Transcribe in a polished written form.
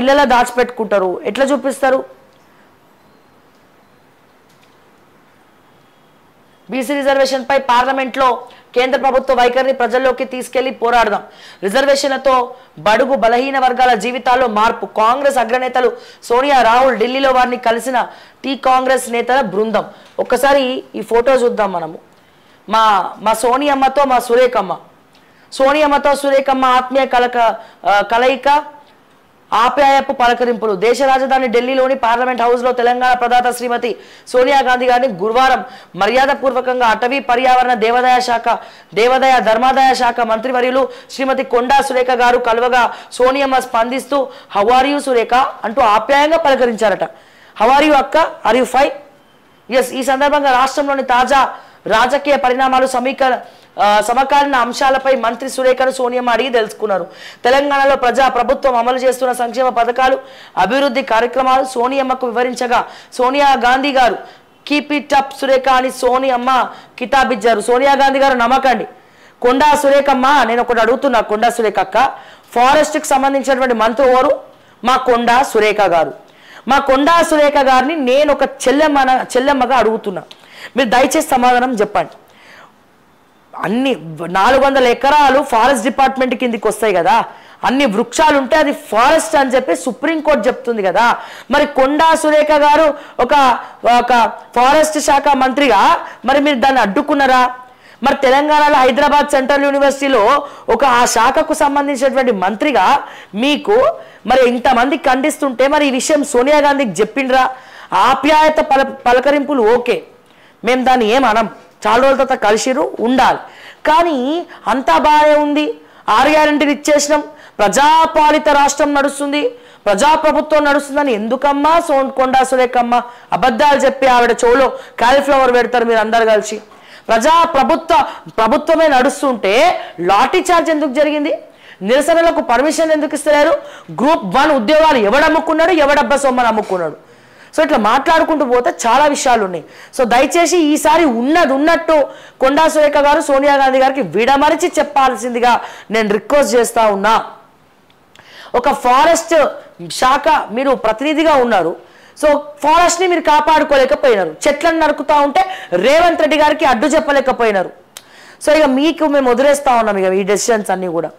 ఇళ్ళలో దాచిపెట్టుకుంటారు, ఎట్లా చూపిస్తారు? బీసీ రిజర్వేషన్ పై పార్లమెంట్లో కేంద్ర ప్రభుత్వ వైఖరిని ప్రజల్లోకి తీసుకెళ్లి పోరాడదాం. రిజర్వేషన్లతో బడుగు బలహీన వర్గాల జీవితాల్లో మార్పు. కాంగ్రెస్ అగ్రనేతలు సోనియా, రాహుల్ ఢిల్లీలో వారిని కలిసిన కాంగ్రెస్ నేతల బృందం. ఒక్కసారి ఈ ఫోటో చూద్దాం మనము. మా సోనియమ్మతో మా సురేఖమ్మ, సోనియమ్మతో సురేఖమ్మ ఆత్మీయ కలయిక, ఆప్యాయపు పలకరింపులు. దేశ రాజధాని ఢిల్లీలోని పార్లమెంట్ హౌస్లో తెలంగాణ ప్రదాత శ్రీమతి సోనియా గాంధీ గారిని గురువారం మర్యాదపూర్వకంగా అటవీ పర్యావరణ దేవాదాయ ధర్మాదాయ శాఖ మంత్రివర్యులు శ్రీమతి కొండా సురేఖ గారు కలవగా సోనియమ్మ స్పందిస్తూ హౌ ఆర్ యూ సురేఖ అంటూ ఆప్యాయంగా పలకరించారట. హౌ ఆర్ యూ అక్క, ఆర్ యూ ఫైన్? ఎస్. ఈ సందర్భంగా రాష్ట్రంలోని తాజా రాజకీయ పరిణామాలు సమకాలీన అంశాలపై మంత్రి సురేఖను సోనియమ్మ అడిగి తెలుసుకున్నారు. తెలంగాణలో ప్రభుత్వం అమలు చేస్తున్న సంక్షేమ పథకాలు, అభివృద్ధి కార్యక్రమాలు సోనియమ్మకు వివరించగా సోనియా గాంధీ గారు కీప్ ఇట్ అప్ సురేఖ అని సోనియమ్మ కితాబిచ్చారు. సోనియా గాంధీ గారు నమ్మకండి. కొండా సురేఖమ్మ, నేను ఒకటి అడుగుతున్నా, కొండా సురేఖ అక్క, ఫారెస్ట్కి సంబంధించినటువంటి మంత్రి ఎవరు? మా కొండా సురేఖ గారు. మా కొండా సురేఖ గారిని నేను ఒక చెల్లెమ్మగా అడుగుతున్నా, మీరు దయచేసి సమాధానం చెప్పండి. అన్ని 400 ఎకరాలు ఫారెస్ట్ డిపార్ట్మెంట్ కిందికి వస్తాయి కదా, అన్ని వృక్షాలు ఉంటే అది ఫారెస్ట్ అని చెప్పి సుప్రీంకోర్టు చెప్తుంది కదా. మరి కొండా సురేఖ గారు ఒక ఫారెస్ట్ శాఖ మంత్రిగా మరి మీరు దాన్ని అడ్డుకున్నారా? మరి తెలంగాణలో హైదరాబాద్ సెంట్రల్ యూనివర్సిటీలో ఆ శాఖకు సంబంధించినటువంటి మంత్రిగా మీకు మరి ఇంతమంది ఖండిస్తుంటే మరి ఈ విషయం సోనియా గాంధీకి చెప్పిండ్రా? ఆప్యాయత పలకరింపులు ఓకే, మేము దాన్ని ఏమనం, చాలా రోజుల తర్వాత కలిసిరు ఉండాలి, కానీ అంతా బాగానే ఉంది. 6 గ్యారెంటీలు ఇచ్చేసినాం, ప్రజాపాలిత రాష్ట్రం నడుస్తుంది, ప్రజాప్రభుత్వం నడుస్తుందని ఎందుకమ్మా కొండా సురేఖమ్మ అబద్ధాలు చెప్పి ఆవిడ చెవులో కాలీఫ్లవర్ పెడతారు మీరు అందరు కలిసి? ప్రభుత్వమే నడుస్తుంటే లాఠీ చార్జ్ ఎందుకు జరిగింది? నిరసనలకు పర్మిషన్ ఎందుకు ఇస్తలేరు? గ్రూప్ 1 ఉద్యోగాలు ఎవడమ్ముకున్నాడు, ఎవడబ్బా సొమ్మని అమ్ముకున్నాడు? సో ఇట్లా మాట్లాడుకుంటూ పోతే చాలా విషయాలు ఉన్నాయి. సో దయచేసి ఈసారి ఉన్నట్టు కొండా సురేఖ గారు సోనియా గాంధీ గారికి విడమరిచి చెప్పాల్సిందిగా నేను రిక్వెస్ట్ చేస్తా ఉన్నా. ఒక ఫారెస్ట్ శాఖ మీరు ప్రతినిధిగా ఉన్నారు, సో ఫారెస్ట్ని మీరు కాపాడుకోలేకపోయినారు. చెట్లను నరుకుతా ఉంటే రేవంత్ రెడ్డి గారికి అడ్డు చెప్పలేకపోయినారు. సో ఇక మీకు మేము వదిలేస్తా ఉన్నాం ఇక ఈ డెసిషన్స్ అన్నీ కూడా.